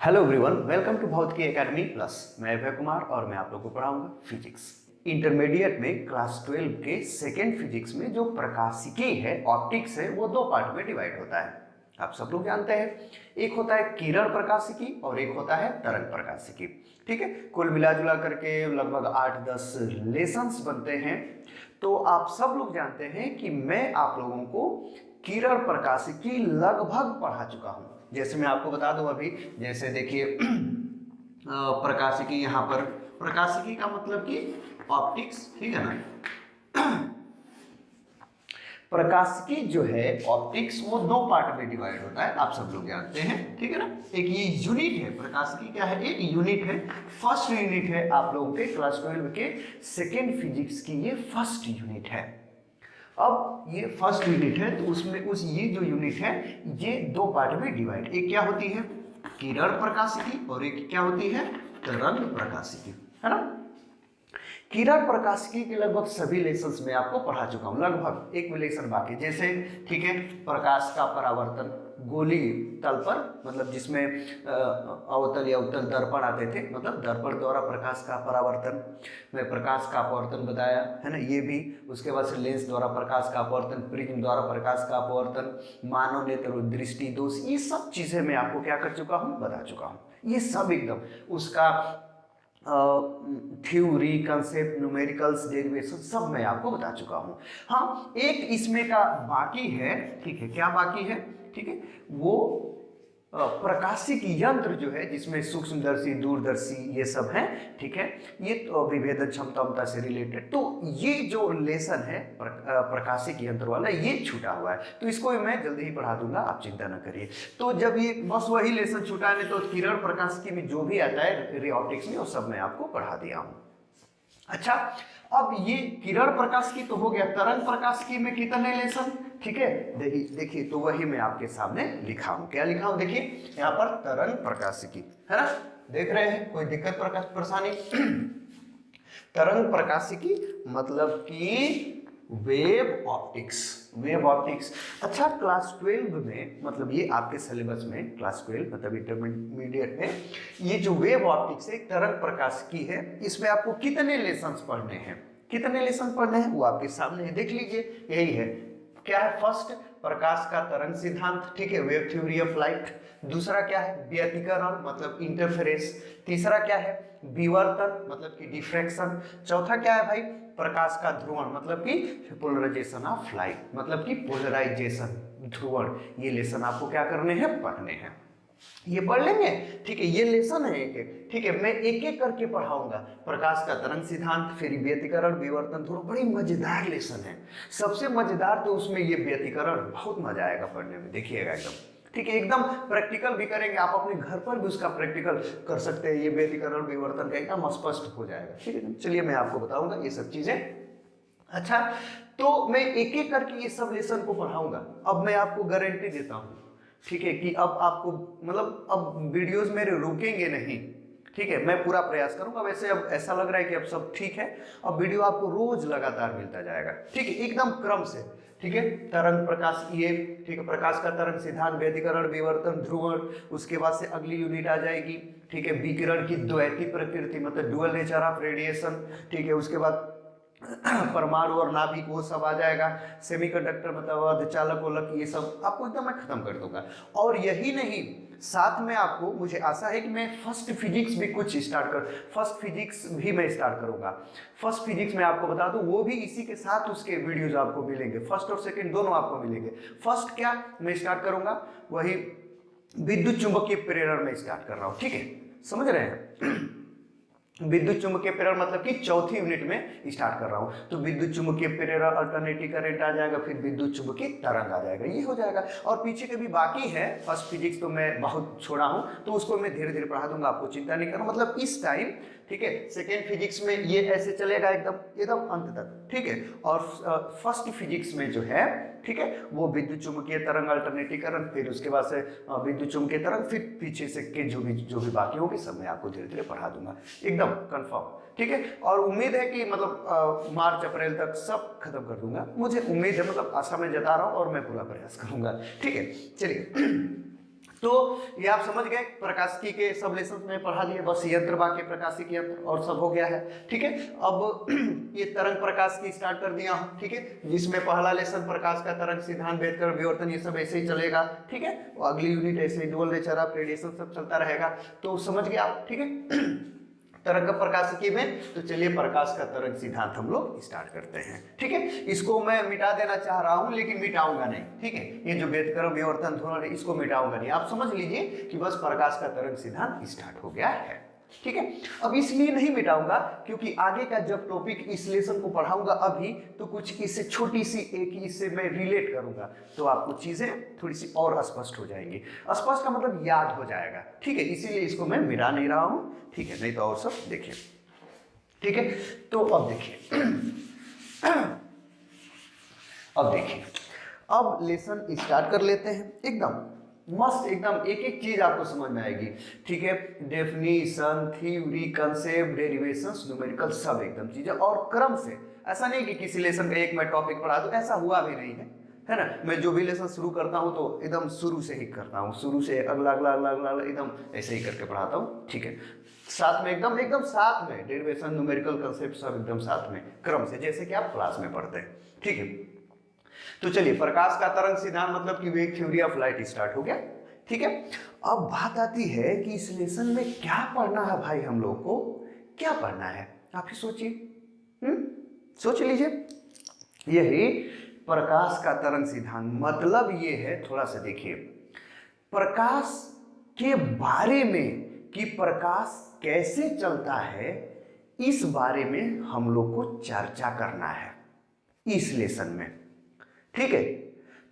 Hello everyone, welcome to भौतिकी academy plus. मैं अभय कुमार और मैं आप लोगों को पढ़ाऊंगा फिजिक्स। इंटरमीडिएट में क्लास 12 के सेकेंड फिजिक्स में जो प्रकाशिकी है, ऑप्टिक्स है, वो दो पार्ट में डिवाइड होता है। आप सब लोग जानते हैं, एक होता है किरण प्रकाशिकी और एक होता है तरंग प्रकाशिकी। ठीक है, कुल मिला जुला करके लगभग 8-10 लेसन्स बनते हैं। तो आप सब लोग जानते हैं कि मैं आप लोगों को किरण प्रकाशिकी लगभग पढ़ा चुका हूं। जैसे मैं आपको बता दूं अभी, जैसे देखिए प्रकाशिकी, यहाँ पर प्रकाशिकी का मतलब कि ऑप्टिक्स, ठीक है ना। प्रकाशिकी जो है ऑप्टिक्स, वो दो पार्ट में डिवाइड होता है, आप सब लोग जानते हैं, ठीक है ना। एक ये यूनिट है, प्रकाशिकी क्या है, एक यूनिट है, फर्स्ट यूनिट है आप लोगों के क्लास 12 के सेकेंड फिजिक्स की, ये फर्स्ट यूनिट है। अब ये फर्स्ट यूनिट है तो उसमें ये जो यूनिट है ये दो पार्ट में डिवाइड, एक क्या होती है किरण प्रकाशिकी और एक क्या होती है तरंग प्रकाशिकी, है ना। किरण प्रकाशिकी के लगभग सभी लेसन्स में आपको पढ़ा चुका हूं, लगभग एक भी लेसन बाकी। जैसे ठीक है, प्रकाश का परावर्तन गोली तल पर, मतलब जिसमें अवतल या उत्तल दर्पण आते थे, मतलब दर्पण द्वारा प्रकाश का परावर्तन में प्रकाश का अपवर्तन बताया, है ना। ये भी उसके बाद से लेंस द्वारा प्रकाश का अपवर्तन, प्रिज्म द्वारा प्रकाश का अपवर्तन, मानव नेत्र दृष्टि दोष, ये सब चीजें मैं आपको क्या कर चुका हूँ, बता चुका हूँ। ये सब एकदम उसका थ्योरी, कंसेप्ट, न्यूमेरिकल्स, डेरिवेशन सब मैं आपको बता चुका हूं। हाँ, एक इसमें का बाकी है, ठीक है, क्या बाकी है, ठीक है, वो प्रकाशिक यंत्र जो है जिसमें सूक्ष्मदर्शी, दूरदर्शी ये सब हैं, ठीक है, ये तो विभेदन क्षमता से रिलेटेड। तो ये जो लेसन है प्रकाशिक यंत्र वाला, ये छूटा हुआ है, तो इसको मैं जल्दी ही पढ़ा दूंगा, आप चिंता न करिए। तो जब ये बस वही लेसन छूटा है, तो किरण प्रकाशिकी में जो भी आता है रे ऑप्टिक्स में, वो सब मैं आपको पढ़ा दिया हूँ। अच्छा, अब ये किरण प्रकाशिकी तो हो गया, तरंग प्रकाशिकी में कितने लेसन, ठीक है, देखिए तो वही मैं आपके सामने लिखा हूं। क्या लिखा हूं, देखिए यहाँ पर तरंग प्रकाशिकी, है ना, देख रहे हैं, कोई दिक्कत परेशानी। तरंग प्रकाशिकी मतलब कि वेव ऑप्टिक्स, वेव ऑप्टिक्स। अच्छा, क्लास 12 में, मतलब ये आपके सिलेबस में क्लास 12 मतलब इंटरमीडिएट में, ये जो वेव ऑप्टिक्स है, तरंग प्रकाशिकी है, इसमें आपको कितने लेसन्स पढ़ने हैं, कितने लेसन पढ़ने हैं वो आपके सामने है, देख लीजिए। यही है, क्या है, फर्स्ट प्रकाश का तरंग सिद्धांत, ठीक है, वेव थ्योरी ऑफ लाइट। दूसरा क्या है, व्यतिकरण मतलब इंटरफेरेंस। तीसरा क्या है, विवर्तन मतलब कि डिफ्रैक्शन। चौथा क्या है भाई, प्रकाश का ध्रुवण मतलब कि पोलराइजेशन ऑफ लाइट, मतलब कि पोलराइजेशन, ध्रुवण। ये लेसन आपको क्या करने हैं, पढ़ने हैं, ये पढ़ लेंगे, ठीक है। ये लेसन है एक एक, ठीक है, मैं एक एक करके पढ़ाऊंगा। प्रकाश का तरंग सिद्धांत, फिर व्यतिकरण, विवर्तन, थोड़ा बड़ी मजेदार लेसन है। सबसे मजेदार तो उसमें ये व्यतिकरण, बहुत मजा आएगा पढ़ने में, देखिएगा एकदम, ठीक है, एकदम प्रैक्टिकल भी करेंगे, आप अपने घर पर भी उसका प्रैक्टिकल कर सकते हैं। ये व्यतिकरण विवर्तन का एकदम स्पष्ट हो जाएगा, ठीक है। चलिए मैं आपको बताऊंगा ये सब चीजें। अच्छा, तो मैं एक एक करके ये सब लेसन को पढ़ाऊंगा। अब मैं आपको गारंटी देता हूं, ठीक है, कि अब आपको मतलब अब वीडियोस मेरे रुकेंगे नहीं, ठीक है, मैं पूरा प्रयास करूंगा। वैसे अब ऐसा लग रहा है कि अब सब ठीक है, अब वीडियो आपको रोज लगातार मिलता जाएगा, ठीक है, एकदम क्रम से, ठीक है। तरंग प्रकाश, ये ठीक है, प्रकाश का तरंग सिद्धांत, व्यतिकरण, विवर्तन, ध्रुवण। उसके बाद से अगली यूनिट आ जाएगी, ठीक है, विकिरण की द्वैती प्रकृति मतलब डुअल नेचर ऑफ रेडिएशन, ठीक है। उसके बाद परमाणु और नाभिक वो सब आ जाएगा, सेमीकंडक्टर मतलब अर्धचालक गोलक, ये सब आपको एकदम मैं खत्म कर दूंगा। और यही नहीं, साथ में आपको, मुझे आशा है कि मैं फर्स्ट फिजिक्स भी कुछ फर्स्ट फिजिक्स भी मैं स्टार्ट करूंगा। फर्स्ट फिजिक्स में आपको बता दूं, वो भी इसी के साथ उसके वीडियोज आपको मिलेंगे, फर्स्ट और सेकंड दोनों आपको मिलेंगे। फर्स्ट क्या मैं स्टार्ट करूंगा, वही विद्युत चुंबकीय प्रेरण में स्टार्ट कर रहा हूं, ठीक है, समझ रहे हैं। विद्युत चुंबकीय प्रेरण मतलब कि चौथी यूनिट में स्टार्ट कर रहा हूं। तो विद्युत चुंबकीय प्रेरण, अल्टरनेटिंग करंट आ जाएगा, फिर विद्युत चुंबकीय तरंग आ जाएगा, ये हो जाएगा। और पीछे के भी बाकी है, फर्स्ट फिजिक्स तो मैं बहुत छोड़ा हूं, तो उसको मैं धीरे धीरे पढ़ा दूंगा, आपको चिंता नहीं करना। मतलब इस टाइम, ठीक है, सेकेंड फिजिक्स में ये ऐसे चलेगा एकदम एकदम अंत तक, ठीक है। और फर्स्ट फिजिक्स में जो है, ठीक है, वो विद्युत चुंबकीय तरंग, अल्टरनेटिंग करंट, फिर उसके बाद से विद्युत चुंबकीय तरंग, फिर पीछे से के जो भी बाकी होगी सब मैं आपको धीरे धीरे पढ़ा दूंगा, एकदम कंफर्म, ठीक है। और उम्मीद है कि मतलब मार्च अप्रैल तक सब खत्म कर दूंगा, मुझे उम्मीद है, मतलब आशा मैं जता रहा हूं और मैं पूरा प्रयास करूंगा, ठीक है। चलिए तो ये आप समझ गए, प्रकाशिकी के सब लेसन में पढ़ा लिए, बस यंत्र वाक्य प्रकाशिकी यंत्र और सब हो गया है। ठीक है, अब ये तरंग प्रकाश की स्टार्ट कर दिया हूँ। ठीक है, जिसमें पहला लेसन प्रकाश का तरंग सिद्धांत, बेदकर विवर्तन, ये सब ऐसे ही चलेगा। ठीक है, अगली यूनिट ऐसे ही डुअल नेचर ऑफ रेडिएशन सब चलता रहेगा। तो समझ गए आप। ठीक है, तरंग प्रकाशिकी में, तो चलिए प्रकाश का तरंग सिद्धांत हम लोग स्टार्ट करते हैं। ठीक है, इसको मैं मिटा देना चाह रहा हूं लेकिन मिटाऊंगा नहीं। ठीक है, ये जो बेदकर विवर्तन ध्रुवण है इसको मिटाऊंगा नहीं, आप समझ लीजिए कि बस प्रकाश का तरंग सिद्धांत स्टार्ट हो गया है। ठीक है, अब इसलिए नहीं मिटाऊंगा क्योंकि आगे का जब टॉपिक इस लेसन को पढ़ाऊंगा अभी, तो कुछ इससे छोटी सी एक इससे मैं रिलेट करूंगा, तो आपको चीजें थोड़ी सी और स्पष्ट हो जाएंगी। स्पष्ट का मतलब याद हो जाएगा। ठीक है, इसीलिए इसको मैं मिटा नहीं रहा हूं। ठीक है, नहीं तो और सब देखिए। ठीक है, तो अब देखिए अब लेसन स्टार्ट कर लेते हैं। एकदम मस्त, एकदम एक एक चीज आपको समझ में आएगी। ठीक है, definition, theory, concept, derivations, numerical, सब एकदम चीजें और क्रम से। ऐसा नहीं कि किसी लेसन का एक मैं टॉपिक पढ़ा दूं, ऐसा हुआ भी नहीं है ना। मैं जो भी लेसन शुरू करता हूं तो एकदम शुरू से ही करता हूं, शुरू से अगला अगला अगला अगला एकदम ऐसे ही करके पढ़ाता हूं। ठीक है, साथ में एकदम एकदम साथ में डेरिवेशन, न्यूमेरिकल, कंसेप्ट सब एकदम साथ में क्रम से, जैसे कि आप क्लास में पढ़ते हैं। ठीक है, तो चलिए प्रकाश का तरंग सिद्धांत मतलब कि wave theory of light start हो गया। ठीक है, अब बात आती है कि इस लेसन में क्या पढ़ना है भाई, हम लोग को क्या पढ़ना है, आप ही सोचिए। सोच लीजिए। यही प्रकाश का तरंग सिद्धांत मतलब ये है, थोड़ा सा देखिए प्रकाश के बारे में कि प्रकाश कैसे चलता है, इस बारे में हम लोग को चर्चा करना है इस लेसन में। ठीक है,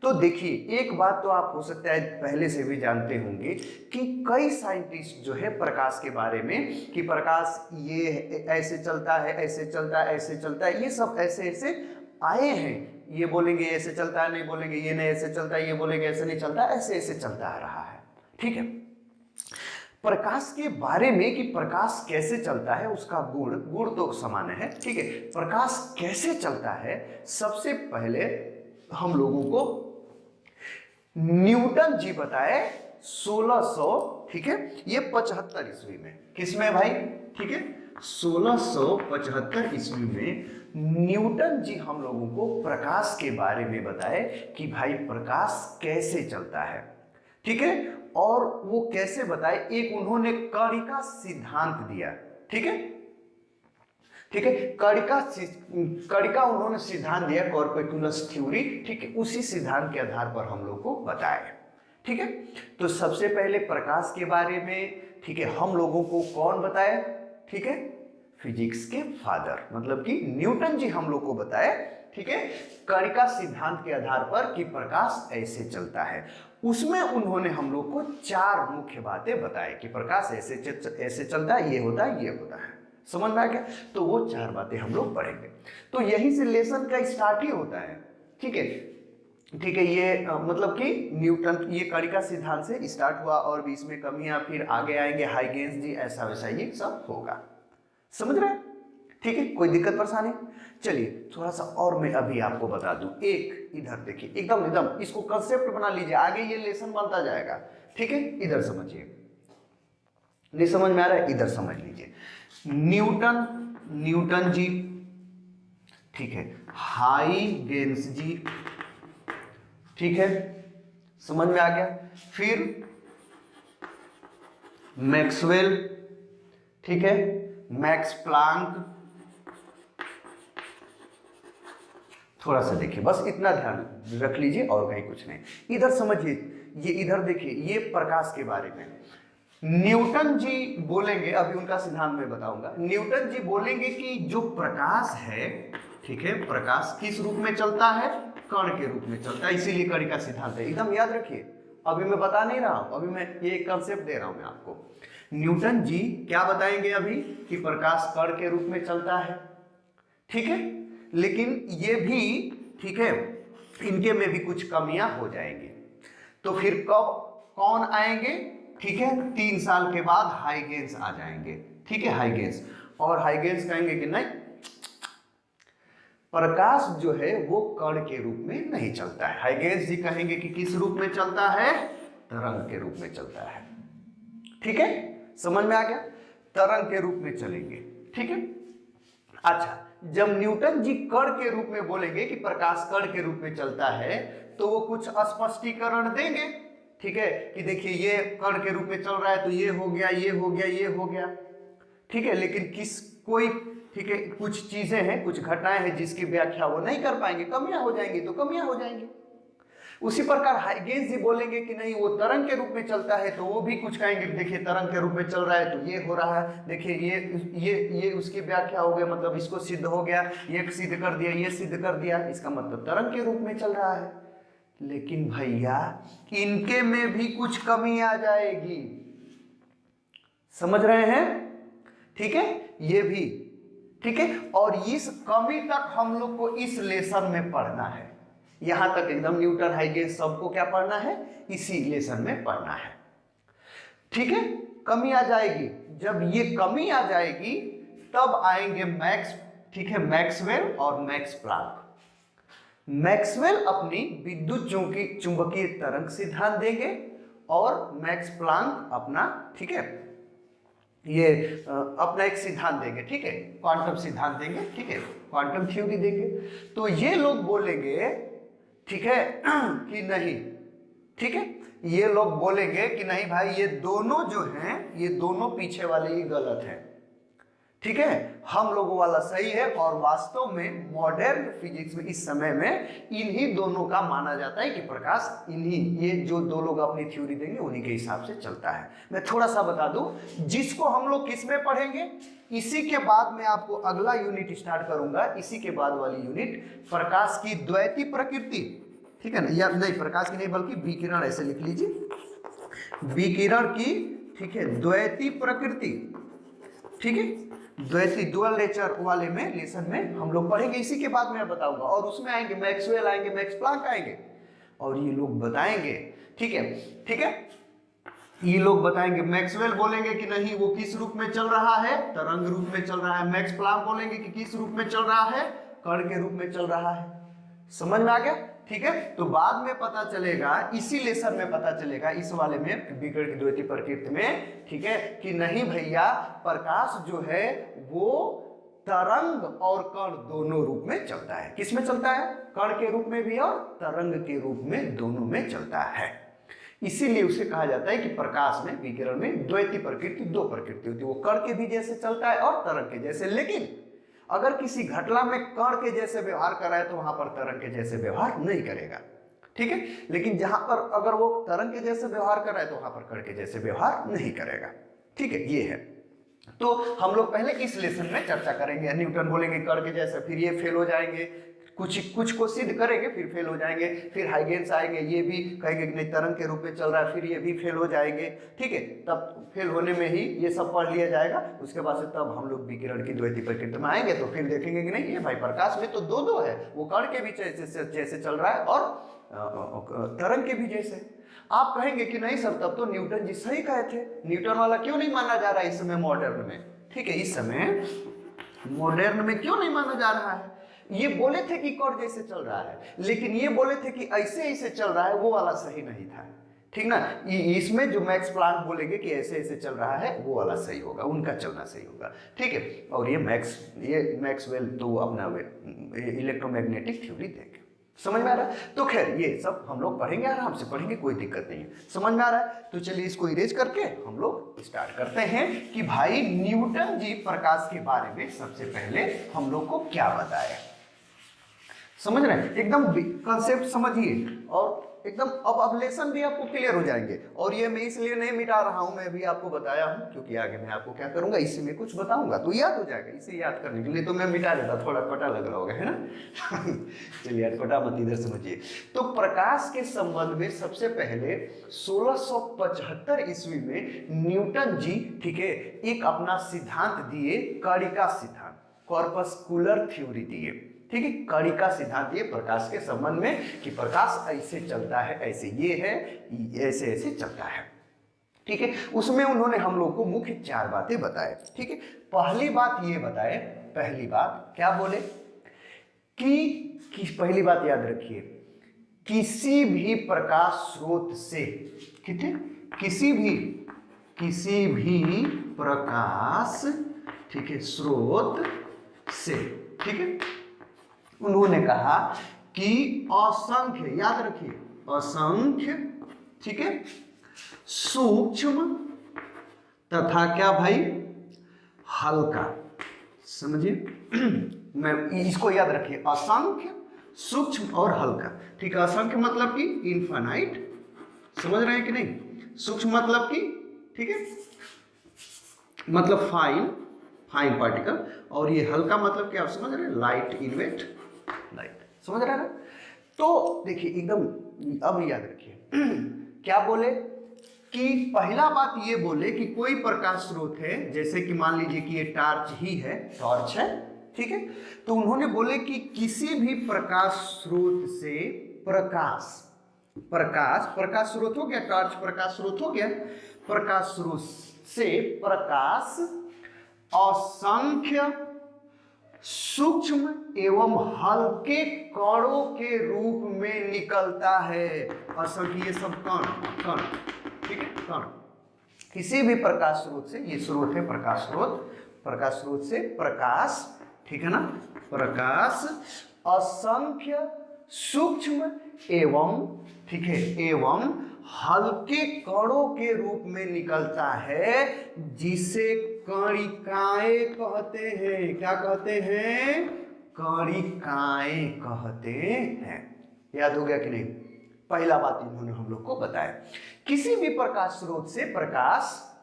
तो देखिए एक बात तो आप हो सकता है पहले से भी जानते होंगे कि कई साइंटिस्ट जो है प्रकाश के बारे में कि प्रकाश ये ऐसे चलता है, ऐसे चलता है, ऐसे चलता है, ये सब ऐसे ऐसे आए हैं। ये बोलेंगे ऐसे चलता है, नहीं बोलेंगे ये नहीं ऐसे चलता है, ये बोलेंगे ऐसे नहीं चलता, ऐसे ऐसे चलता आ रहा है। ठीक है, प्रकाश के बारे में कि प्रकाश कैसे चलता है, उसका गुण तो समान है। ठीक है, प्रकाश कैसे चलता है, सबसे पहले हम लोगों को न्यूटन जी बताए 1600, ठीक है, ये 75 ईस्वी में। किसमें भाई? ठीक है, 1675 ईस्वी में न्यूटन जी हम लोगों को प्रकाश के बारे में बताए कि भाई प्रकाश कैसे चलता है। ठीक है, और वो कैसे बताए, एक उन्होंने कणिका सिद्धांत दिया। ठीक है, ठीक है, कणिका उन्होंने सिद्धांत दिया, कॉर्पेकुलस थ्योरी। ठीक है, उसी सिद्धांत के आधार पर हम लोग को बताया। ठीक है, तो सबसे पहले प्रकाश के बारे में, ठीक है, हम लोगों को कौन बताया? ठीक है, फिजिक्स के फादर मतलब कि न्यूटन जी हम लोग को बताया। ठीक है, कणिका सिद्धांत के आधार पर कि प्रकाश ऐसे चलता है। उसमें उन्होंने हम लोग को 4 मुख्य बातें बताई कि प्रकाश ऐसे चलता है, ये होता है, ये होता है। समझ में आ गया? तो वो 4 बातें हम लोग पढ़ेंगे। तो यही से लेसन का स्टार्ट ही होता है। ठीक है, ठीक है, ये मतलब कि न्यूटन ये कणिका सिद्धांत से स्टार्ट हुआ और भी इसमें कमियां फिर आगे आएंगे, हाइगेंस जी, ऐसा वैसा ये सब होगा। समझ रहे हैं? ठीक है, कोई दिक्कत परेशानी? चलिए थोड़ा सा और मैं अभी आपको बता दूं। एक इधर देखिए, एकदम एकदम इसको कंसेप्ट बना लीजिए, आगे ये लेसन बनता जाएगा। ठीक है, इधर समझिए, नहीं समझ में आ रहा है इधर समझ लीजिए। न्यूटन जी, ठीक है, हाइगेंस जी, ठीक है, समझ में आ गया। फिर मैक्सवेल, ठीक है, मैक्स प्लांक, थोड़ा सा देखिए, बस इतना ध्यान रख लीजिए और कहीं कुछ नहीं। इधर समझिए, ये इधर देखिए, ये प्रकाश के बारे में न्यूटन जी बोलेंगे, अभी उनका सिद्धांत मैं बताऊंगा। न्यूटन जी बोलेंगे कि जो प्रकाश है, ठीक है, प्रकाश किस रूप में चलता है? कण के रूप में चलता है, इसीलिए कणिका सिद्धांत है। एकदम याद रखिए, अभी मैं बता नहीं रहा हूं, अभी मैं ये एक कंसेप्ट दे रहा हूं मैं आपको। न्यूटन जी क्या बताएंगे अभी कि प्रकाश कण के रूप में चलता है। ठीक है, लेकिन ये भी, ठीक है, इनके में भी कुछ कमियां हो जाएंगी। तो फिर कब कौन आएंगे? ठीक है, 3 साल के बाद हाइगेंस आ जाएंगे। ठीक है, हाइगेंस, और हाइगेंस कहेंगे कि नहीं, प्रकाश जो है वो कण के रूप में नहीं चलता है। हाइगेंस जी कहेंगे कि किस रूप में चलता है? तरंग के रूप में चलता है। ठीक है, समझ में आ गया, तरंग के रूप में चलेंगे। ठीक है, अच्छा, जब न्यूटन जी कण के रूप में बोलेंगे कि प्रकाश कण के रूप में चलता है तो वो कुछ स्पष्टीकरण देंगे। ठीक है, कि देखिए ये कण के रूप में चल रहा है तो ये हो गया, ये हो गया, ये हो गया। ठीक है, लेकिन कोई ठीक है, कुछ चीजें हैं, कुछ घटनाएं हैं जिसकी व्याख्या वो नहीं कर पाएंगे, कमियां हो जाएंगी तो कमियां हो जाएंगी। उसी प्रकार हाइगेंस जी बोलेंगे कि नहीं वो तरंग के रूप में चलता है तो वो भी कुछ कहेंगे, देखिए तरंग के रूप में चल रहा है तो ये हो रहा है, देखिए ये उसकी व्याख्या हो गया, मतलब इसको सिद्ध हो गया, ये सिद्ध कर दिया, ये सिद्ध कर दिया, इसका मतलब तरंग के रूप में चल रहा है। लेकिन भैया इनके में भी कुछ कमी आ जाएगी, समझ रहे हैं? ठीक है, ये भी ठीक है, और इस कमी तक हम लोग को इस लेसन में पढ़ना है। यहां तक एकदम न्यूटन हाइगेंस सबको क्या पढ़ना है, इसी लेसन में पढ़ना है। ठीक है, कमी आ जाएगी, जब ये कमी आ जाएगी तब आएंगे मैक्स, ठीक है, मैक्सवेल और मैक्स प्लांक। मैक्सवेल अपनी विद्युत चुंबकीय तरंग सिद्धांत देंगे और मैक्स प्लांक अपना, ठीक है, ये अपना एक सिद्धांत देंगे। ठीक है, क्वांटम सिद्धांत देंगे। ठीक है, क्वांटम थ्योरी देंगे। तो ये लोग बोलेंगे, ठीक है, कि नहीं, ठीक है, ये लोग बोलेंगे कि नहीं भाई ये दोनों जो हैं, ये दोनों पीछे वाले ही गलत हैं। ठीक है, हम लोगों वाला सही है। और वास्तव में मॉडर्न फिजिक्स में इस समय में इन्हीं दोनों का माना जाता है कि प्रकाश इन्हीं, ये जो दो लोग अपनी थ्योरी देंगे उन्हीं के हिसाब से चलता है। मैं थोड़ा सा बता दूं, जिसको हम लोग किस में पढ़ेंगे, इसी के बाद मैं आपको अगला यूनिट स्टार्ट करूंगा, इसी के बाद वाली यूनिट प्रकाश की द्वैती प्रकृति। ठीक है ना, या नहीं प्रकाश की नहीं बल्कि विकिरण, ऐसे लिख लीजिए, विकिरण की, ठीक है, द्वैती प्रकृति। ठीक है, द्वैती डुअल नेचर वाले में लेसन में हम लोग पढ़ेंगे, इसी के बाद मैं बताऊंगा। और उसमें आएंगे मैक्सवेल, आएंगे मैक्स प्लांक आएंगे, और ये लोग बताएंगे, ठीक है, ठीक है, ये लोग बताएंगे, मैक्सवेल बोलेंगे कि नहीं वो किस रूप में चल रहा है, तरंग रूप में चल रहा है। मैक्स प्लांक बोलेंगे कि किस रूप में चल रहा है, कण के रूप में चल रहा है। समझ में आ गया? ठीक है, तो बाद में पता चलेगा, इसी लेसन में पता चलेगा, इस वाले में विकिरण की द्वैती प्रकृति में, ठीक है, कि नहीं भैया प्रकाश जो है वो तरंग और कण दोनों रूप में चलता है। किस में चलता है? कण के रूप में भी और तरंग के रूप में, दोनों में चलता है। इसीलिए उसे कहा जाता है कि प्रकाश में, विकिरण में द्वैती प्रकृति, दो प्रकृति होती है, वो कण के भी जैसे चलता है और तरंग के जैसे। लेकिन अगर किसी घटना में कण के जैसे व्यवहार कर रहा है तो वहां पर तरंग के जैसे व्यवहार नहीं करेगा। ठीक है, लेकिन जहां पर अगर वो तरंग के जैसे व्यवहार कर रहा है तो वहां पर कण के जैसे व्यवहार नहीं करेगा। ठीक है, ये है। तो हम लोग पहले इस लेसन में चर्चा करेंगे। न्यूटन बोलेंगे कण के जैसे, फिर ये फेल हो जाएंगे, कुछ को सिद्ध करेंगे, फिर फेल हो जाएंगे। फिर हाइगेंस आएंगे, ये भी कहेंगे कि नहीं तरंग के रूप में चल रहा है, फिर ये भी फेल हो जाएंगे। ठीक है, तब फेल होने में ही ये सब पढ़ लिया जाएगा। उसके बाद से तब हम लोग विकिरण की द्वैती प्रकृति में आएंगे, तो फिर देखेंगे कि नहीं ये भाई प्रकाश में तो दो है, वो कण के भी जैसे चल रहा है और तरंग के भी जैसे। आप कहेंगे कि नहीं सर तब तो न्यूटन जी सही कहे थे, न्यूटन वाला क्यों नहीं माना जा रहा है इस समय मॉडर्न में? ठीक है, इस समय मॉडर्न में क्यों नहीं माना जा रहा है? ये बोले थे कि कण जैसे चल रहा है, लेकिन ये बोले थे कि ऐसे ऐसे चल रहा है, वो वाला सही नहीं था। ठीक ना, इसमें जो मैक्स प्लांक बोलेंगे कि ऐसे ऐसे चल रहा है, वो वाला सही होगा, उनका चलना सही होगा। ठीक है, और ये मैक्सवेल तो अपना इलेक्ट्रोमैग्नेटिक थ्योरी देंगे। समझ में आ रहा है? तो खैर ये सब हम लोग पढ़ेंगे, आराम से पढ़ेंगे, कोई दिक्कत नहीं है। समझ में आ रहा है? तो चलिए इसको इरेज करके हम लोग स्टार्ट करते हैं कि भाई न्यूटन जी प्रकाश के बारे में सबसे पहले हम लोग को क्या बताया। समझ रहे हैं? एकदम कंसेप्ट समझिए, और एकदम अब लेसन भी आपको क्लियर हो जाएंगे। और ये मैं इसलिए नहीं मिटा रहा हूं, मैं भी आपको बताया हूं क्योंकि आगे मैं आपको क्या करूंगा, इसी में कुछ बताऊंगा तो याद हो जाएगा। इसे याद करने के लिए तो मैं मिटा देता, थोड़ा कटा लग रहा होगा, है ना। चलिए यार कटा मत, इधर समझिए। तो प्रकाश के संबंध में सबसे पहले 1675 ईस्वी में न्यूटन जी, ठीक है, एक अपना सिद्धांत दिए, कणिका सिद्धांत, कॉर्पस्कुलर थ्योरी दिए। ठीक है, कणिका सिद्धांत ये प्रकाश के संबंध में कि प्रकाश ऐसे चलता है, ऐसे ये है, ऐसे ऐसे चलता है। ठीक है, उसमें उन्होंने हम लोग को मुख्य 4 बातें बताए। ठीक है, पहली बात ये बताए, पहली बात क्या बोले कि पहली बात याद रखिए, किसी भी प्रकाश स्रोत से कितने, किसी भी प्रकाश, ठीक है, स्रोत से, ठीक है। उन्होंने कहा कि असंख्य, याद रखिए, असंख्य, ठीक है, सूक्ष्म तथा क्या भाई, हल्का, समझिए मैं इसको याद रखिए, असंख्य, सूक्ष्म और हल्का, ठीक है। असंख्य मतलब कि इनफाइनाइट, समझ रहे हैं कि नहीं। सूक्ष्म मतलब कि, ठीक है, मतलब फाइन पार्टिकल, और ये हल्का मतलब क्या, आप समझ रहे हैं, लाइट इन वेट, लाइट, समझ रहे हैं ना। तो देखिए एकदम, अब याद रखिए क्या बोले कि पहला बात ये बोले कि कोई प्रकाश स्रोत है, जैसे कि मान लीजिए कि ये टार्च ही है, टॉर्च है, ठीक है। तो उन्होंने बोले कि किसी भी प्रकाश स्रोत से प्रकाश स्रोत हो गया, टॉर्च प्रकाश स्रोत हो गया, प्रकाश स्रोत से प्रकाश असंख्य सूक्ष्म एवं हल्के कणों के रूप में निकलता है। असंख्य, ये सब कण, ठीक है, कण, किसी भी प्रकाश स्रोत से, ये स्रोत है प्रकाश स्रोत से प्रकाश, ठीक है ना, प्रकाश असंख्य सूक्ष्म एवं, ठीक है, एवं हल्के कणों के रूप में निकलता है, जिसे कणिकाएं कहते हैं। क्या कहते हैं, कणिकाएं कहते हैं। याद हो गया कि नहीं, पहला बात इन्होंने हम लोग को बताया, किसी भी प्रकाश स्रोत से प्रकाश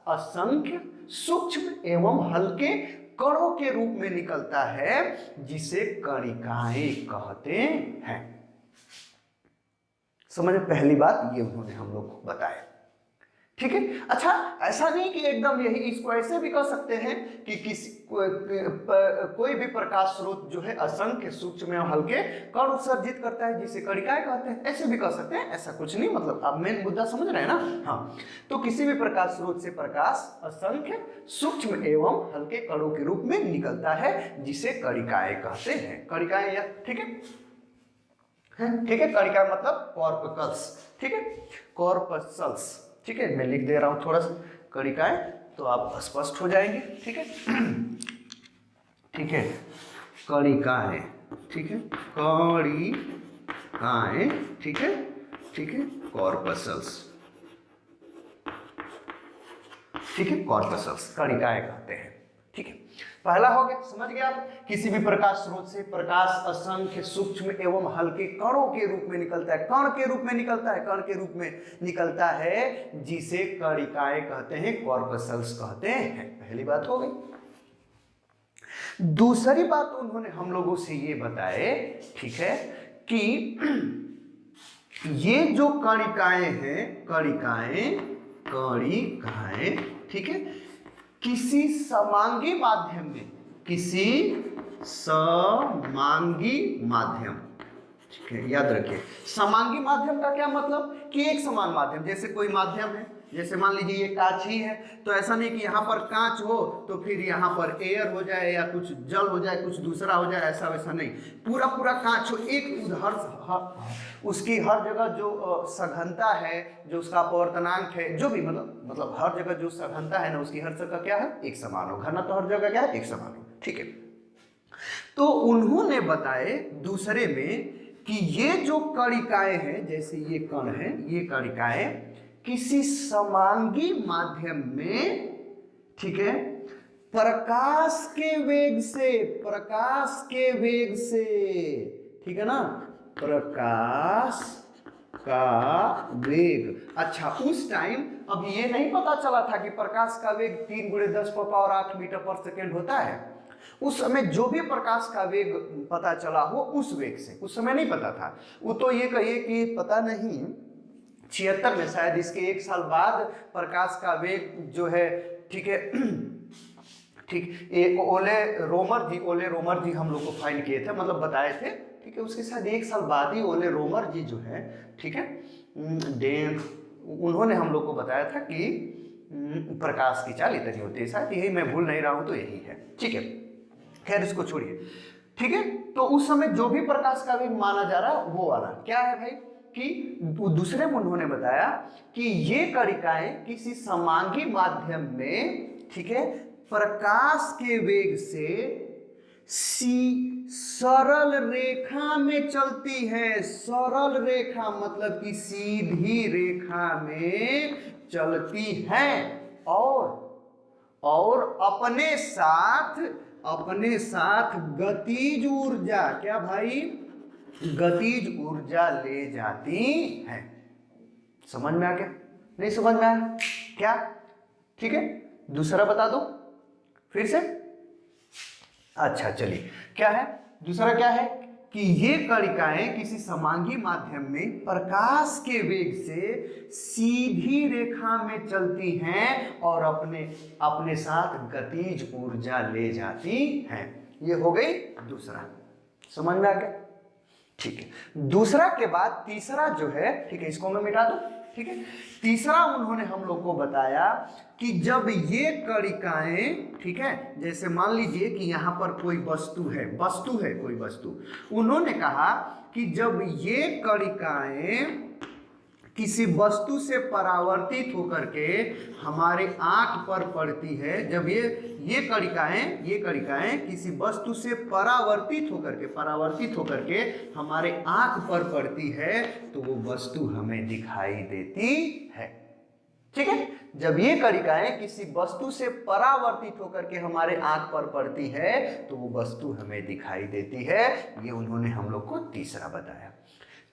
असंख्य सूक्ष्म एवं हल्के कणों के रूप में निकलता है, जिसे कणिकाएं कहते हैं। समझ, पहली बात ये उन्होंने हम लोग को बताया, ठीक है। अच्छा, ऐसा नहीं कि एकदम यही, इसको ऐसे भी कह सकते हैं कि कोई भी प्रकाश स्रोत जो है असंख्य सूक्ष्म एवं हल्के कण उत्सर्जित करता है, जिसे कणिकाएं कहते हैं, ऐसे भी कह सकते हैं, ऐसा कुछ नहीं, मतलब आप मेन मुद्दा समझ रहे हैं ना। हाँ, तो किसी भी प्रकाश स्रोत से प्रकाश असंख्य सूक्ष्म एवं हल्के कणों के रूप में निकलता है, जिसे कणिकाएं कहते हैं। कणिकाएं, ठीक है, ठीक है, कणिका मतलब कॉर्पकल्स, ठीक है, कॉर्पसल्स, ठीक है। मैं लिख दे रहा हूं थोड़ा सा कणिकाएं, तो आप स्पष्ट हो जाएंगे, ठीक है, ठीक है, कणिकाएं, ठीक है, कणिकाएं, ठीक है, ठीक है, कॉर्पसल्स, ठीक है, कॉर्पसल्स कणिकाएं कहते हैं, ठीक है। पहला हो गया, समझ गया आप, किसी भी प्रकाश स्रोत से प्रकाश असंख्य सूक्ष्म एवं हल्के कणों के रूप में निकलता है, कण के रूप में निकलता है, कण के रूप में निकलता है, जिसे कणिकाएं कहते हैं, कॉर्पसल्स कहते हैं। पहली बात हो गई। दूसरी बात उन्होंने हम लोगों से ये बताए, ठीक है, कि ये जो कणिकाएं हैं, कणिकाएं, ठीक है, किसी समांगी माध्यम में, किसी समांगी माध्यम, ठीक है, याद रखिए। समांगी माध्यम का क्या मतलब, कि एक समान माध्यम, जैसे कोई माध्यम है, जैसे मान लीजिए ये कांच ही है, तो ऐसा नहीं कि यहाँ पर कांच हो तो फिर यहाँ पर एयर हो जाए या कुछ जल हो जाए, कुछ दूसरा हो जाए, ऐसा वैसा नहीं, पूरा कांच हो, एक उसकी हर जगह जो सघनता है, जो उसका अपवर्तनांक है, जो भी मतलब हर जगह जो सघनता है ना, उसकी हर जगह क्या है, एक समान हो, घनत्व तो हर जगह क्या है, एक समान हो, ठीक है। तो उन्होंने बताए दूसरे में कि ये जो कणिकाएं हैं, जैसे ये कण है, ये कणिकाएं किसी समांगी माध्यम में, ठीक है, प्रकाश के वेग से, ठीक है ना, प्रकाश का वेग। अच्छा, उस टाइम अब ये नहीं पता चला था कि प्रकाश का वेग 3 × 10⁸ मीटर पर सेकेंड होता है। उस समय जो भी प्रकाश का वेग पता चला हो, उस वेग से, उस समय नहीं पता था। वो तो ये कहिए कि पता नहीं 76 में शायद, इसके 1 साल बाद प्रकाश का वेग जो है, ठीक है, ठीक, एक ओले रोमर जी हम लोग को फाइंड किए थे, मतलब बताए थे, ठीक है। उसके साथ 1 साल बाद ही ओले रोमर जी जो है, ठीक है, उन्होंने हम लोग को बताया था कि प्रकाश की चाल इतनी होती है, शायद यही, मैं भूल नहीं रहा हूं तो यही है, ठीक है। खैर, इसको छोड़िए, ठीक है। तो उस समय जो भी प्रकाश का वेग माना जा रहा है, वो वाला क्या है भाई, कि दूसरे में उन्होंने बताया कि ये कणिकाएं किसी समांगी माध्यम में, ठीक है, प्रकाश के वेग से सरल रेखा में चलती है। सरल रेखा मतलब कि सीधी रेखा में चलती है और अपने साथ गतिज ऊर्जा, क्या भाई, गतिज ऊर्जा ले जाती है। समझ में आ गया? नहीं समझ में आया क्या? ठीक है, दूसरा बता दो फिर से। अच्छा चलिए, क्या है दूसरा? क्या है कि ये कणिकाएं किसी समांगी माध्यम में प्रकाश के वेग से सीधी रेखा में चलती हैं और अपने साथ गतिज ऊर्जा ले जाती हैं। ये हो गई दूसरा। समझ में आ गया? ठीक है, दूसरा के बाद तीसरा जो है, ठीक है, इसको मैं मिटा दूं। ठीक है, तीसरा उन्होंने हम लोग को बताया कि जब ये कणिकाएं, ठीक है, जैसे मान लीजिए कि यहां पर कोई वस्तु है कोई वस्तु, उन्होंने कहा कि जब ये कणिकाएं किसी वस्तु से परावर्तित होकर के हमारे आंख पर पड़ती है, जब ये कणिकाएं किसी वस्तु से परावर्तित होकर के हमारे आंख पर पड़ती है तो वो वस्तु हमें दिखाई देती है। ठीक है, जब ये कणिकाएं किसी वस्तु से परावर्तित होकर के हमारे आंख पर पड़ती है तो वो वस्तु हमें दिखाई देती है। ये उन्होंने हम लोग को तीसरा बताया।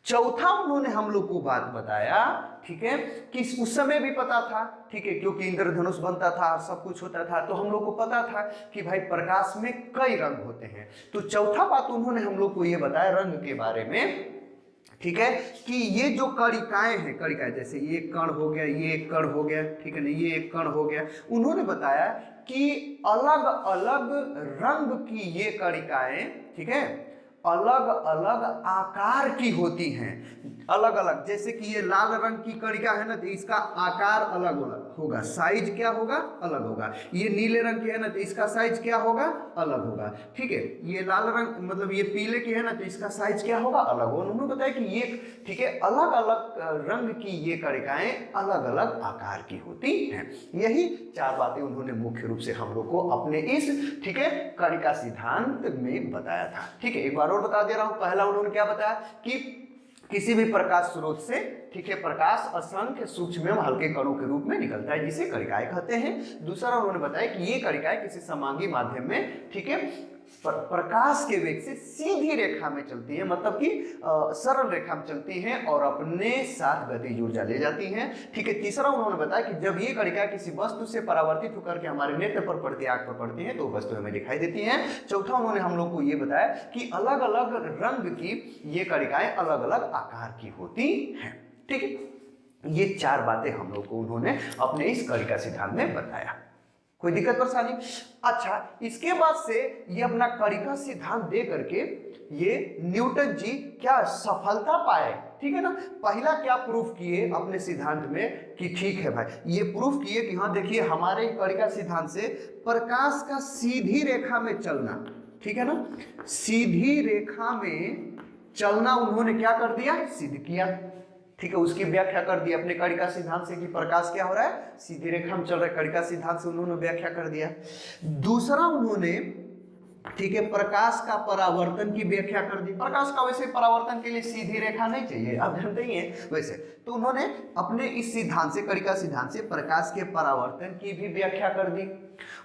चौथा उन्होंने हम लोग को बात बताया, ठीक है, कि उस समय भी पता था, ठीक है, क्योंकि इंद्रधनुष बनता था और सब कुछ होता था, तो हम लोग को पता था कि भाई प्रकाश में कई रंग होते हैं। तो चौथा बात उन्होंने हम लोग को ये बताया रंग के बारे में, ठीक है, कि ये जो कणिकाएं हैं, कणिकाएं जैसे ये एक कण हो गया, ये एक कण हो गया, ठीक है ना, ये एक कण हो गया, उन्होंने बताया कि अलग अलग रंग की ये कणिकाएं, ठीक है, अलग अलग आकार की होती हैं। अलग अलग, जैसे कि ये लाल रंग की कणिका है ना, तो इसका आकार अलग अलग होगा, साइज क्या होगा, अलग होगा। ये नीले रंग की है ना, तो इसका साइज क्या होगा, अलग होगा। ठीक है, ये लाल रंग मतलब ये पीले की है ना, तो इसका साइज क्या होगा, अलग होगा। उन्होंने बताया कि ये, ठीक है, अलग अलग रंग की ये कणिकाएं अलग अलग आकार की होती हैं। यही चार बातें उन्होंने मुख्य रूप से हम लोग को अपने इस, ठीक है, कणिका सिद्धांत में बताया था। ठीक है, एक बार और बता दे रहा हूं। पहला उन्होंने क्या बताया कि किसी भी प्रकाश स्रोत से, ठीक है, प्रकाश असंख्य सूक्ष्म एवं हल्के कणों के रूप में निकलता है, जिसे कणिकाएं कहते हैं। दूसरा उन्होंने बताया कि ये कणिकाएं किसी समांगी माध्यम में, ठीक है, प्रकाश के वेग से सीधी रेखा में चलती है, मतलब कि सरल रेखा में चलती हैं और अपने साथ गतिज ऊर्जा ले जाती हैं। ठीक है, तीसरा उन्होंने बताया कि जब ये कणिका किसी वस्तु से परावर्तित होकर के हमारे नेत्र पर पड़ती है, आंख पर पड़ती है, तो वस्तु हमें दिखाई देती हैं। चौथा उन्होंने हम लोग को ये बताया कि अलग अलग रंग की ये कणिकाएं अलग अलग आकार की होती हैं। ठीक है, ये चार बातें हम लोग को उन्होंने अपने इस कणिका सिद्धांत में बताया। कोई दिक्कत परेशानी? अच्छा, इसके बाद से ये अपना कणिका सिद्धांत दे करके ये न्यूटन जी क्या सफलता पाए, ठीक है ना। पहला क्या प्रूफ किए अपने सिद्धांत में कि ठीक है भाई, ये प्रूफ किए कि हाँ देखिए हमारे कणिका सिद्धांत से प्रकाश का सीधी रेखा में चलना, ठीक है ना, सीधी रेखा में चलना उन्होंने क्या कर दिया, सिद्ध किया। ठीक है, उसकी व्याख्या कर दी अपने कणिका सिद्धांत से कि प्रकाश क्या हो रहा है, सीधी रेखा में चल रहा है। कणिका सिद्धांत से उन्होंने व्याख्या कर दिया। दूसरा उन्होंने, ठीक है, प्रकाश का परावर्तन की व्याख्या कर दी। प्रकाश का वैसे परावर्तन के लिए सीधी रेखा नहीं चाहिए, आप जानते ही हैं वैसे, तो उन्होंने अपने इस सिद्धांत से, कणिका सिद्धांत से प्रकाश के परावर्तन की भी व्याख्या कर दी।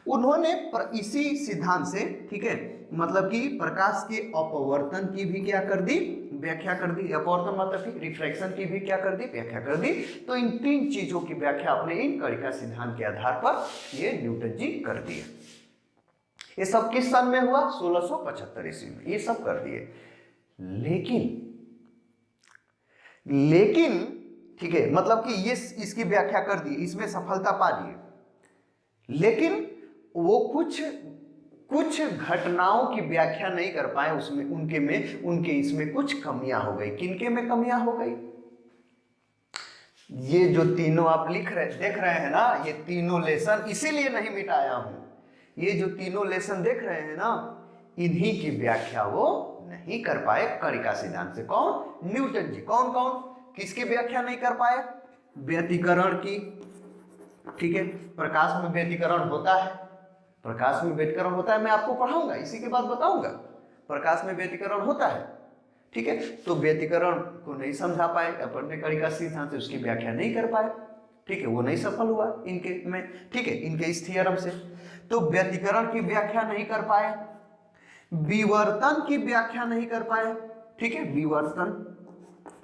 उन्होंने इसी सिद्धांत से, ठीक है, मतलब कि प्रकाश के अपवर्तन की भी क्या कर दी, व्याख्या कर दी। अपवर्तन मतलब कि रिफ्रैक्शन की भी क्या कर दी, व्याख्या कर दी। तो इन तीन चीजों की व्याख्या अपने इन कणिका सिद्धांत के आधार पर ये न्यूटन जी कर दिए। ये सब किस सन में हुआ, 1675 ईस्वी में ये सब कर दिए। लेकिन ठीक है, मतलब कि ये इसकी व्याख्या कर दी, इसमें सफलता पा लिए, लेकिन वो कुछ घटनाओं की व्याख्या नहीं कर पाए। उसमें उनके इसमें कुछ कमियां हो गई। किनके में कमियां हो गई? ये जो तीनों आप देख रहे हैं ना, ये तीनों लेसन इसीलिए नहीं मिटाया हूं। ये जो तीनों लेसन देख रहे हैं ना, इन्हीं की व्याख्या वो नहीं कर पाए कणिका सिद्धांत से। कौन? न्यूटन जी। कौन? किसकी व्याख्या नहीं कर पाए? व्यतिकरण की। ठीक है, प्रकाश में व्यतिकरण होता है, प्रकाश में व्यतिकरण होता है, मैं आपको पढ़ाऊंगा, इसी के बाद बताऊंगा, प्रकाश में व्यतिकरण होता है। ठीक है, तो व्यतिकरण को नहीं समझा पाए, अपने कणिका सिद्धांत से उसकी व्याख्या नहीं कर पाए। ठीक है, वो नहीं सफल हुआ इनके में, ठीक है, इनके इस थ्योरम से। तो व्यतिकरण की व्याख्या नहीं कर पाए, विवर्तन की व्याख्या नहीं कर पाए। ठीक है, विवर्तन,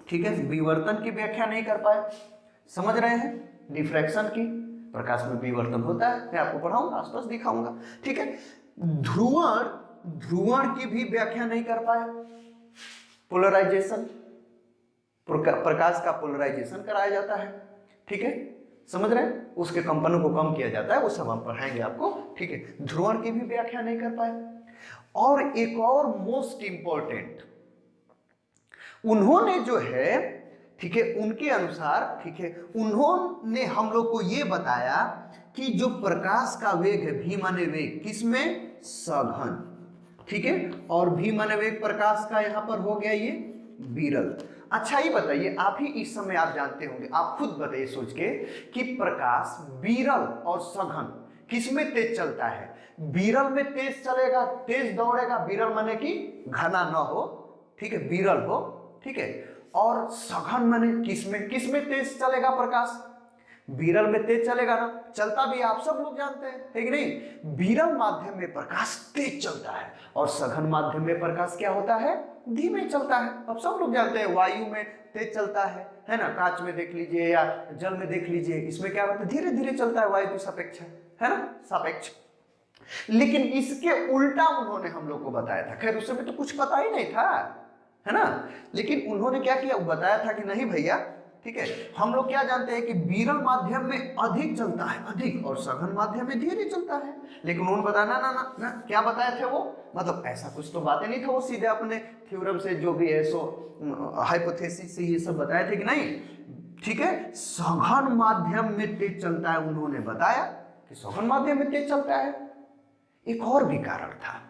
ठीक है, विवर्तन की व्याख्या नहीं कर पाए। समझ रहे हैं? डिफ्रैक्शन की, प्रकाश में विवर्तन होता है, मैं आपको पढ़ाऊंगा, आसपास दिखाऊंगा। ठीक है, ध्रुवण, ध्रुवण की भी व्याख्या नहीं कर पाए। पोलराइजेशन, प्रकाश का पोलराइजेशन कराया जाता है। ठीक है, समझ रहे हैं? उसके कंपनों को कम किया जाता है, वो सब हम पढ़ाएंगे आपको। ठीक है, ध्रुवण की भी व्याख्या नहीं कर पाए। और एक और मोस्ट इंपॉर्टेंट, उन्होंने जो है, ठीक है, उनके अनुसार, ठीक है, उन्होंने हम लोग को ये बताया कि जो प्रकाश का वेग है, v माने वेग, किसमें? सघन। ठीक है, और v माने वेग प्रकाश का यहां पर हो गया ये विरल। अच्छा ये बताइए, आप ही इस समय आप जानते होंगे, आप खुद बताइए सोच के कि प्रकाश विरल और सघन किसमें तेज चलता है? विरल में तेज चलेगा, तेज दौड़ेगा, विरल माने कि घना न हो, ठीक है, विरल हो। ठीक है, और सघन माने किसमें, किसमें तेज चलेगा प्रकाश? विरल में तेज चलेगा ना, चलता भी आप सब लोग जानते हैं, है कि नहीं? विरल माध्यम में प्रकाश तेज चलता है और सघन माध्यम में प्रकाश क्या होता है? धीमे चलता है। अब सब लोग जानते हैं वायु में तेज चलता है ना, कांच में देख लीजिए या जल में देख लीजिए, इसमें क्या होता है? धीरे धीरे चलता है, वायु की सापेक्ष है ना, सापेक्ष। लेकिन इसके उल्टा उन्होंने हम लोग को बताया था, खैर उस समय तो कुछ पता ही नहीं था, है ना, लेकिन उन्होंने क्या किया, बताया था कि नहीं भैया, ठीक है, हम लोग क्या जानते हैं कि विरल माध्यम में अधिक चलता है, अधिक, और सघन माध्यम में धीरे चलता है। लेकिन उन्होंने बताया ना ना ना ना, क्या बताए थे वो? मतलब ऐसा कुछ तो बातें नहीं था, वो सीधे अपने थ्योरम से जो भी है सो हाइपोथेसिस से ये सब बताए थे कि नहीं। ठीक है, सघन माध्यम में तेज चलता है, उन्होंने बताया कि सघन माध्यम में तेज चलता है। एक और भी कारण था,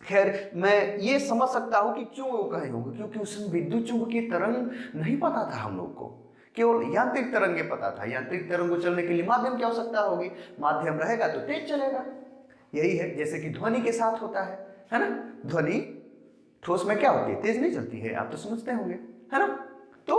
खैर मैं ये समझ सकता हूं कि क्यों वो कहे होंगे, क्योंकि उसमें विद्युत चुंबकीय तरंग नहीं पता था हम लोग को, केवल यांत्रिक तरंगे पता था। यांत्रिक तरंग को चलने के लिए माध्यम की आवश्यकता होगी, माध्यम रहेगा तो तेज चलेगा। यही है जैसे कि ध्वनि के साथ होता है ना, ध्वनि ठोस में क्या होती है? तेज नहीं चलती है, आप तो समझते होंगे, है ना। तो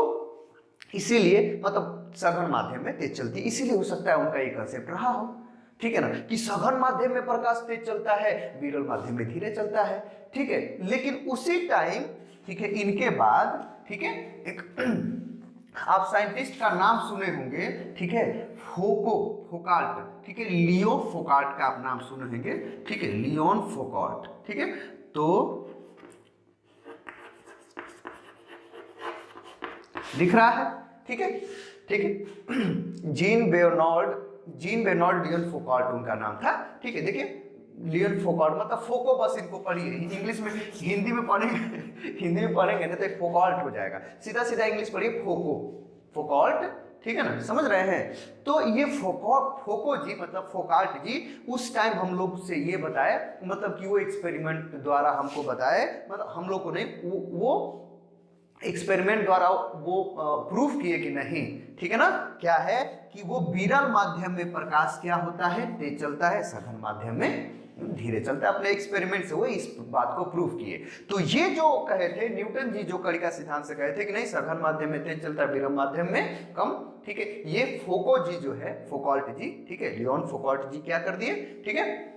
इसीलिए मतलब सघन माध्यम में तेज चलती है, इसीलिए हो सकता है उनका ये कंसेप्ट रहा हो, ठीक है ना, कि सघन माध्यम में प्रकाश तेज चलता है, विरल माध्यम में धीरे चलता है। ठीक है, लेकिन उसी टाइम, ठीक है, इनके बाद, ठीक है, एक आप साइंटिस्ट का नाम सुने होंगे, ठीक है, फोकाल्ट, ठीक है, लियो फोकाल्ट का आप नाम सुने होंगे, ठीक है, लियोन फोकाल्ट। ठीक है, तो दिख रहा है, ठीक है, ठीक है, जीन बेर्नॉल्ड लियोन फोकाल्ट उनका नाम था। ठीक है, देखिए लियोन फोकाल्ट मतलब फोको, बस इनको पढ़िए इंग्लिश में, हिंदी में पढ़ेंगे ना तो फोकाल्ट हो जाएगा, सीधा सीधा इंग्लिश पढ़िए, फोकाल्ट। ठीक है ना, समझ रहे हैं? तो ये फोको जी मतलब फोकाल्ट जी उस टाइम हम लोग से ये बताए, मतलब कि वो एक्सपेरिमेंट द्वारा हमको बताए, मतलब हम लोग को नहीं, वो एक्सपेरिमेंट द्वारा वो प्रूफ किए कि नहीं, ठीक है ना, क्या है कि वो विरल माध्यम में प्रकाश क्या होता है? तेज चलता है, सघन माध्यम में धीरे चलता है। अपने एक्सपेरिमेंट से वो इस बात को प्रूफ किए। तो ये जो कहे थे न्यूटन जी, जो कणिका सिद्धांत से कहे थे कि नहीं सघन माध्यम में तेज चलता है, विरल माध्यम में कम, ठीक है, ये फोको जी जो है, फोकाल्ट जी, ठीक है, लियोन फोकाल्ट जी क्या कर दिए, ठीक है,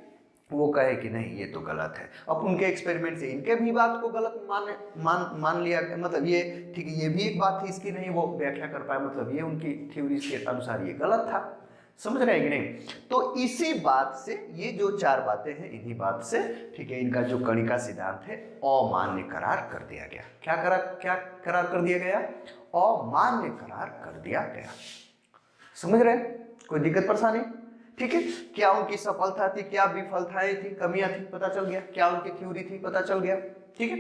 वो कहे कि नहीं ये तो गलत है। अब उनके एक्सपेरिमेंट से इनके भी बात को गलत मान लिया, मतलब ये, ठीक है, ये भी एक बात थी इसकी, नहीं वो व्याख्या कर पाए, मतलब ये उनकी थ्योरी के अनुसार ये गलत था। समझ रहे हैं कि नहीं? तो इसी बात से ये जो चार बातें हैं, इन्हीं बात से, ठीक है, इनका जो कणिका सिद्धांत है अमान्य करार कर दिया गया। क्या करार कर दिया गया? अमान्य करार कर दिया गया। समझ रहे हैं? कोई दिक्कत परेशानी? ठीक है, क्या उनकी सफलता थी, क्या विफलताएं थी, कमियां थी, पता चल गया, क्या उनकी थ्योरी थी, पता चल गया। ठीक है,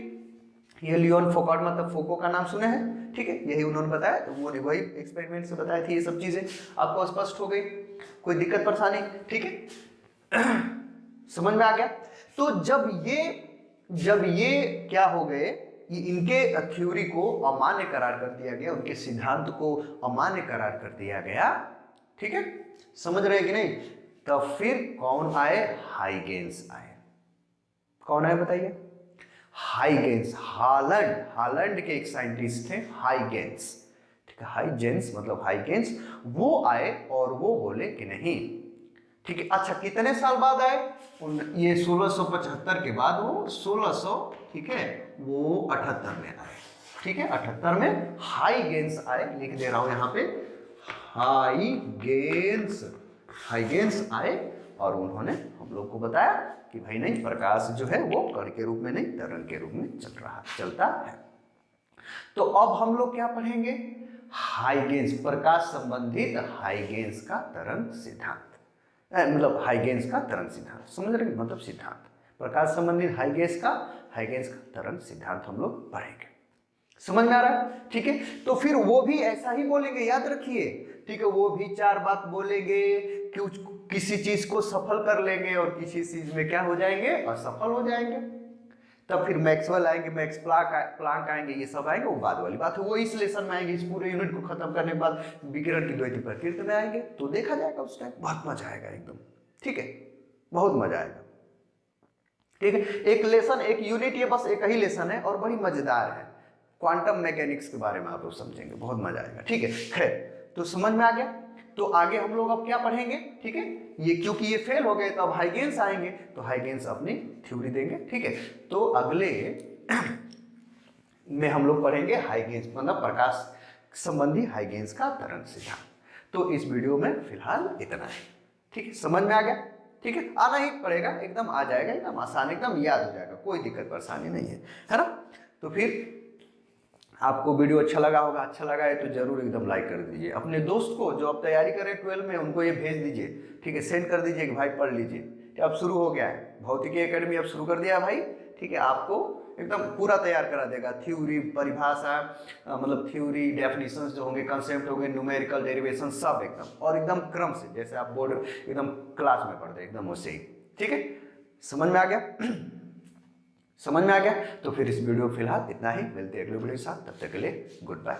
ये लियोन फोकाल्ट मतलब फोको का नाम सुने हैं, ठीक है, यही उन्होंने बताया, तो वो वही एक्सपेरिमेंट से बताई थी ये सब चीजें। आपको स्पष्ट हो गई? कोई दिक्कत परेशानी? ठीक है, समझ में आ गया? तो जब ये क्या हो गए, इनके थ्योरी को अमान्य करार कर दिया गया, उनके सिद्धांत को अमान्य करार कर दिया गया। ठीक है, समझ रहे कि नहीं? तब फिर कौन आए? हाइगेंस आए। कौन आए बताइए? हाइगेंस। हालैंड के एक साइंटिस्ट थे हाइगेंस। ठीक है, हाइगेंस मतलब हाइगेंस, वो आए और वो बोले कि नहीं। ठीक है, अच्छा कितने साल बाद आए? ये 1675 के बाद वो 1600, ठीक है, वो 78 में आए। ठीक है, 78 में हाइगेंस आए। लिख दे रहा हूं यहां पे, हाइगेंस आए और उन्होंने हम लोग को बताया कि भाई नहीं, प्रकाश जो है वो कण के रूप में नहीं, तरंग के रूप में चलता है। तो अब हम लोग क्या पढ़ेंगे? हाइगेंस, प्रकाश संबंधित हाइगेंस का तरंग सिद्धांत, मतलब हाइगेंस का तरंग सिद्धांत। समझ रहे? मतलब सिद्धांत, प्रकाश संबंधित हाइगेंस का तरंग सिद्धांत हम लोग पढ़ेंगे। समझ में आ रहा है? ठीक है, तो फिर वो भी ऐसा ही बोलेंगे, याद रखिए। ठीक है, वो भी 4 बात बोलेंगे कि किसी चीज को सफल कर लेंगे और किसी चीज में क्या हो जाएंगे? असफल हो जाएंगे। तब फिर मैक्सवेल आएंगे, मैक्स प्लांक आएंगे, ये सब आएंगे, वो बाद वाली बात है, वो इस लेसन में आएंगे। इस पूरे यूनिट को खत्म करने के बाद विकिरण की द्वैत प्रकृति में आएंगे, तो देखा जाएगा उस टाइम। बहुत मजा आएगा एकदम। ठीक है, बहुत मजा आएगा। ठीक है, एक लेसन, एक यूनिट, ये बस एक ही लेसन है और बड़ी मजेदार है। क्वांटम मैकेनिक्स के बारे में आप लोग समझेंगे, बहुत मजा आएगा। ठीक है, खैर, तो समझ में आ गया। तो आगे हम लोग अब क्या पढ़ेंगे? ठीक है, ये क्योंकि ये फेल हो गए तो अब हाइगेंस आएंगे, तो हाइगेंस अपनी थ्योरी देंगे। ठीक है, तो अगले में हम लोग पढ़ेंगे हाइगेंस मतलब प्रकाश संबंधी हाइगेंस का तरंग सिद्धांत। तो इस वीडियो में फिलहाल इतना है। ठीक है, समझ में आ गया? ठीक है, आना ही पड़ेगा, एकदम आ जाएगा, एकदम आसान, एकदम याद हो जाएगा, कोई दिक्कत परेशानी नहीं है ना? तो फिर आपको वीडियो अच्छा लगा होगा, अच्छा लगा है तो जरूर एकदम लाइक कर दीजिए। अपने दोस्त को जो अब तैयारी करें 12 में, उनको ये भेज दीजिए। ठीक है, सेंड कर दीजिए कि भाई पढ़ लीजिए। अब शुरू हो गया है, भौतिकी एकेडमी अब शुरू कर दिया भाई। ठीक है, आपको एकदम पूरा तैयार करा देगा। थ्योरी, परिभाषा, मतलब थ्योरी, डेफिनेशंस जो होंगे, कंसेप्ट होंगे, न्यूमेरिकल डेरिवेशन, सब एकदम, और एकदम क्रम से, जैसे आप बोर्ड एकदम क्लास में पढ़ते एकदम वैसे ही। ठीक है, समझ में आ गया? समझ में आ गया? तो फिर इस वीडियो फिलहाल इतना ही, मिलते हैं अगले वीडियो के साथ, तब तक के लिए गुड बाय।